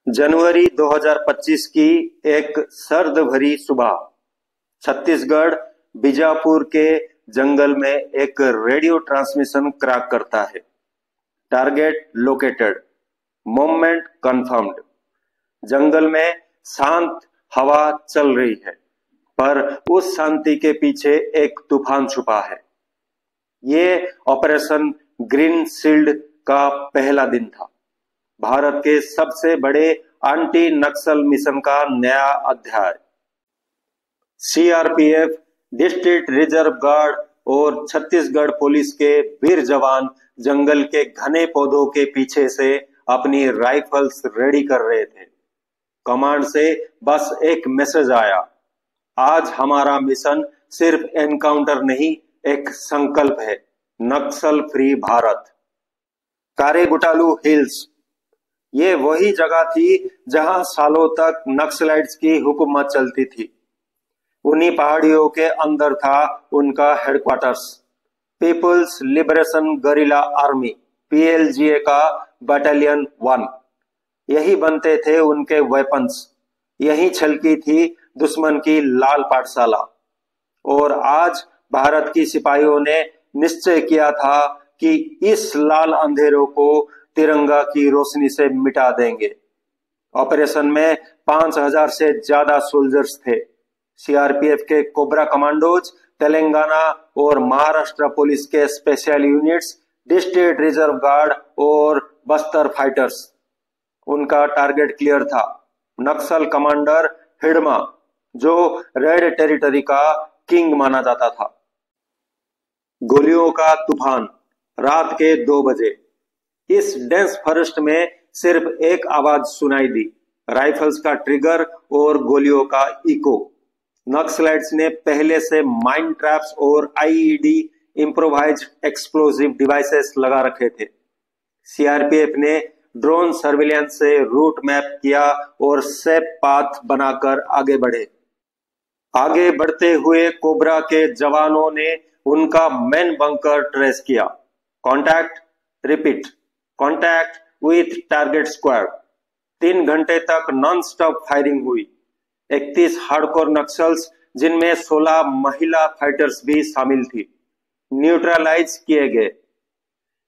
जनवरी 2025 की एक सर्द भरी सुबह छत्तीसगढ़ बीजापुर के जंगल में एक रेडियो ट्रांसमिशन क्रैक करता है। Target located, movement confirmed. जंगल में शांत हवा चल रही है, पर उस शांति के पीछे एक तूफान छुपा है। ये ऑपरेशन ग्रीन शील्ड का पहला दिन था। भारत के सबसे बड़े एंटी नक्सल मिशन का नया अध्याय। सीआरपीएफ, डिस्ट्रिक्ट रिजर्व गार्ड और छत्तीसगढ़ पुलिस के वीर जवान जंगल के घने पौधों के पीछे से अपनी राइफल्स रेडी कर रहे थे। कमांड से बस एक मैसेज आया, आज हमारा मिशन सिर्फ एनकाउंटर नहीं, एक संकल्प है, नक्सल फ्री भारत। कारेगुटालू हिल्स, ये वही जगह थी जहां सालों तक नक्सलाइट्स की हुकूमत चलती थी। उन्हीं पहाड़ियों के अंदर था उनका headquarters, people's liberation guerrilla army PLGA का बटालियन 1। यही बनते थे उनके वेपन्स, यही छलकी थी दुश्मन की लाल पाठशाला। और आज भारत की सिपाहियों ने निश्चय किया था कि इस लाल अंधेरों को तिरंगा की रोशनी से मिटा देंगे। ऑपरेशन में 5000 से ज्यादा सोल्जर्स थे। सीआरपीएफ के कोबरा कमांडोज, तेलंगाना और महाराष्ट्र पुलिस के special units, district reserve guard और बस्तर फाइटर्स। उनका टारगेट क्लियर था, नक्सल कमांडर हिडमा, जो रेड टेरिटरी का किंग माना जाता था। गोलियों का तूफान, रात के 2 बजे। इस डेंस फॉरेस्ट में सिर्फ एक आवाज सुनाई दी, राइफल्स का ट्रिगर और गोलियों का इको। नक्सलाइट्स ने पहले से माइन ट्रैप्स और आईईडी, इम्प्रोवाइज्ड एक्सप्लोसिव डिवाइसेस लगा रखे थे। सीआरपीएफ ने ड्रोन सर्विलेंस से रूट मैप किया और सेफ पाथ बनाकर आगे बढ़े। आगे बढ़ते हुए कोबरा के जवानों ने उनका मेन बंकर ट्रेस किया। Contact, repeat, contact with target squad. 3 घंटे तक नॉन स्टॉप फायरिंग हुई। 31 हार्डकोर नक्सल्स, जिनमें 16 महिला फाइटर्स भी शामिल थी, न्यूट्रलाइज किए गए।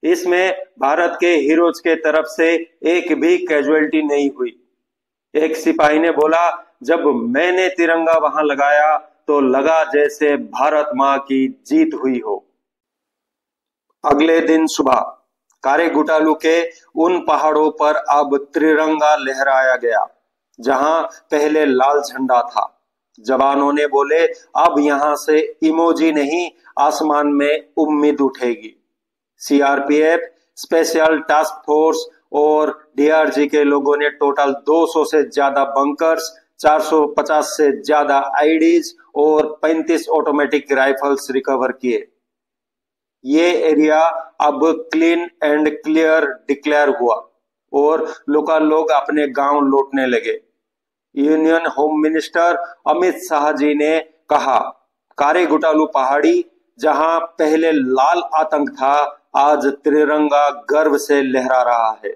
इसमें भारत के हीरोज के तरफ से एक भी कैजुअलिटी नहीं हुई। एक सिपाही ने बोला, जब मैंने तिरंगा वहां लगाया तो लगा जैसे भारत मां की जीत हुई हो। अगले दिन सुबह कारेगुटालू के उन पहाड़ों पर अब त्रिरंगा लहराया गया जहां पहले लाल झंडा था। जवानों ने बोले, अब यहां से इमोजी नहीं, आसमान में उम्मीद उठेगी। सीआरपीएफ, स्पेशल टास्क फोर्स और डीआरजी के लोगों ने टोटल 200 से ज्यादा बंकर्स, 450 से ज्यादा आईडीज और 35 ऑटोमेटिक राइफल्स रिकवर किए। ये एरिया अब क्लीन एंड क्लियर डिक्लेयर हुआ और लोकल लोग अपने गांव लौटने लगे। Union home minister Amit Shah ji ने कहा, कारेगुटालू पहाड़ी जहां पहले लाल आतंक था, आज त्रिरंगा गर्व से लहरा रहा है।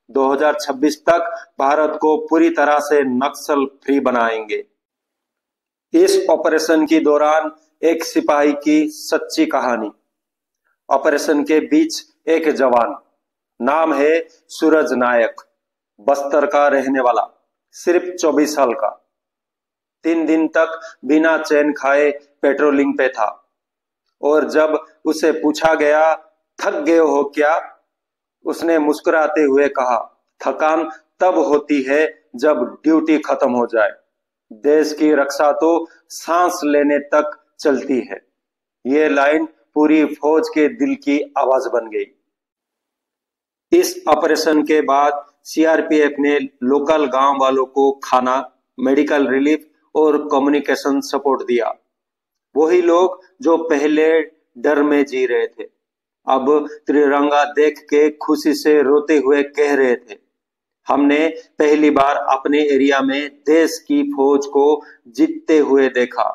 2026 तक भारत को पूरी तरह से नक्सल फ्री बनाएंगे। इस ऑपरेशन के दौरान एक सिपाही की सच्ची कहानी। ऑपरेशन के बीच एक जवान, नाम है सूरज नायक, बस्तर का रहने वाला, सिर्फ 24 साल का। 3 दिन तक बिना चैन खाए पेट्रोलिंग पे था। और जब उसे पूछा गया, थक गए हो क्या, उसने मुस्कुराते हुए कहा, थकान तब होती है जब ड्यूटी खत्म हो जाए। देश की रक्षा तो सांस लेने तक चलती है। ये लाइन पूरी फौज के दिल की आवाज बन गई। इस ऑपरेशन के बाद सीआरपीएफ ने लोकल गांव वालों को खाना, मेडिकल रिलीफ और कम्युनिकेशन सपोर्ट दिया। वही लोग जो पहले डर में जी रहे थे, अब त्रिरंगा देख के खुशी से रोते हुए कह रहे थे, हमने पहली बार अपने एरिया में देश की फौज को जीतते हुए देखा।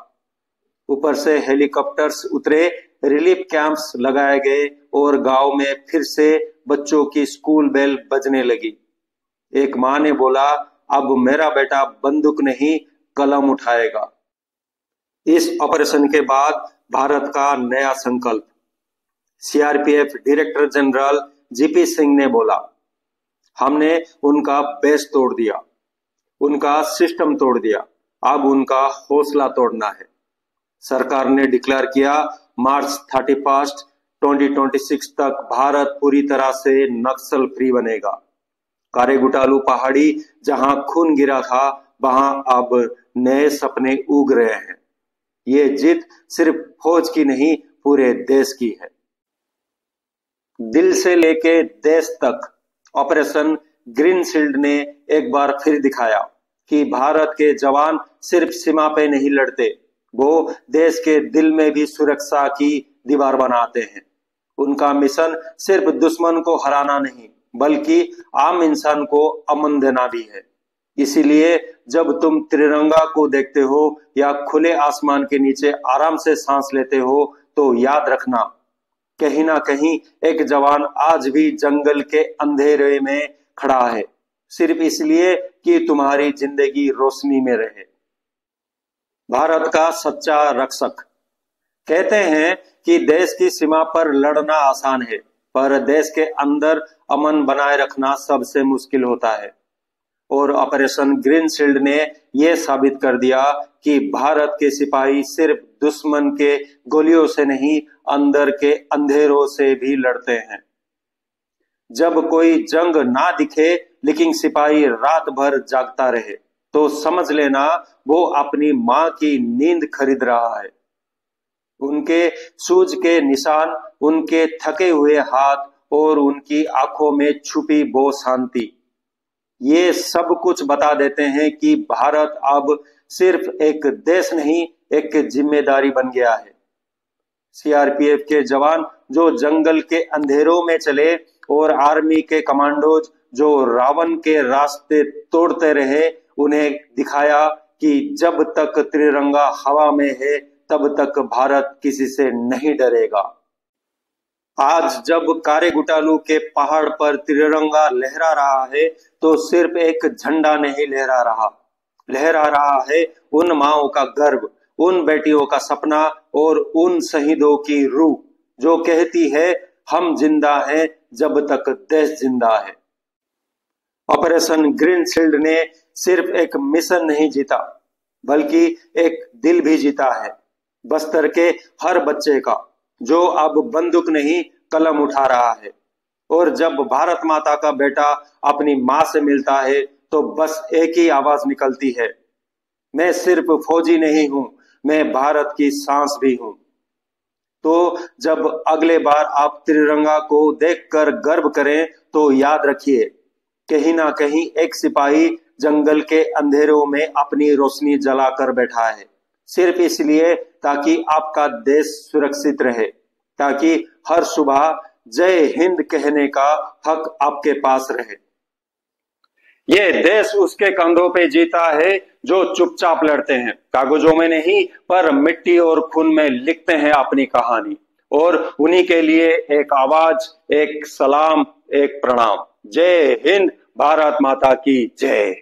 ऊपर से हेलीकॉप्टर्स उतरे, रिलीफ कैंप्स लगाए गए और गांव में फिर से बच्चों की स्कूल बेल बजने लगी। एक मां ने बोला, अब मेरा बेटा बंदूक नहीं कलम उठाएगा। इस ऑपरेशन के बाद भारत का नया संकल्प। CRPF director general GP Singh ने बोला, हमने उनका बेस तोड़ दिया, उनका सिस्टम तोड़ दिया, अब उनका हौसला तोड़ना है। सरकार ने डिक्लेयर किया मार्च 31, 2026 तक भारत पूरी तरह से नक्सल फ्री बनेगा। कारेगुटालू पहाड़ी जहां खून गिरा था, वहां अब नए सपने उग रहे हैं। ये जीत सिर्फ फौज की नहीं, पूरे देश की है। दिल से लेके देश तक ऑपरेशन ग्रीन शील्ड ने एक बार फिर दिखाया कि भारत के जवान सिर्फ सीमा पे नहीं लड़ते, वो देश के दिल में भी सुरक्षा की दीवार बनाते हैं। उनका मिशन सिर्फ दुश्मन को हराना नहीं, बल्कि आम इंसान को अमन देना भी है। इसीलिए जब तुम तिरंगा को देखते हो या खुले आसमान के नीचे आराम से सांस लेते हो, तो याद रखना, कहीं ना कहीं एक जवान आज भी जंगल के अंधेरे में खड़ा है, सिर्फ इसलिए कि तुम्हारी जिंदगी रोशनी में रहे। भारत का सच्चा रक्षक। कहते हैं कि देश की सीमा पर लड़ना आसान है, पर देश के अंदर अमन बनाए रखना सबसे मुश्किल होता है। और ऑपरेशन ग्रीन शील्ड ने यह साबित कर दिया कि भारत के सिपाही सिर्फ दुश्मन के गोलियों से नहीं, अंदर के अंधेरों से भी लड़ते हैं। जब कोई जंग ना दिखे लेकिन सिपाही रात भर जागता रहे, तो समझ लेना वो अपनी मां की नींद खरीद रहा है। उनके सूझ के निशान, उनके थके हुए हाथ और उनकी आंखों में छुपी वो शांति, ये सब कुछ बता देते हैं कि भारत अब सिर्फ एक देश नहीं, एक जिम्मेदारी बन गया है। सीआरपीएफ के जवान जो जंगल के अंधेरों में चले और आर्मी के कमांडोज जो रावण के रास्ते तोड़ते रहे, उन्हें दिखाया कि जब तक तिरंगा हवा में है, तब तक भारत किसी से नहीं डरेगा। आज जब कारेगुटालू के पहाड़ पर तिरंगा लहरा रहा है, तो सिर्फ एक झंडा नहीं लहरा रहा है उन माओं का गर्व, उन बेटियों का सपना और उन शहीदों की रूह जो कहती है, हम जिंदा हैं जब तक देश जिंदा है। ऑपरेशन ग्रीन शील्ड ने सिर्फ एक मिशन नहीं जीता, बल्कि एक दिल भी जीता है। बस्तर के हर बच्चे का, जो अब बंदूक नहीं कलम उठा रहा है। और जब भारत माता का बेटा अपनी मां से मिलता है, तो बस एक ही आवाज निकलती है, मैं सिर्फ फौजी नहीं हूं, मैं भारत की सांस भी हूं। तो जब अगले बार आप तिरंगा को देखकर गर्व करें, तो याद रखिए, कहीं ना कहीं एक सिपाही जंगल के अंधेरों में अपनी रोशनी जलाकर बैठा है, सिर्फ इसलिए ताकि आपका देश सुरक्षित रहे, ताकि हर सुबह जय हिंद कहने का हक आपके पास रहे। ये देश उसके कंधों पे जीता है जो चुपचाप लड़ते हैं, कागजों में नहीं पर मिट्टी और खून में लिखते हैं अपनी कहानी। और उन्हीं के लिए एक आवाज, एक सलाम, एक प्रणाम। जय हिंद, भारत माता की जय।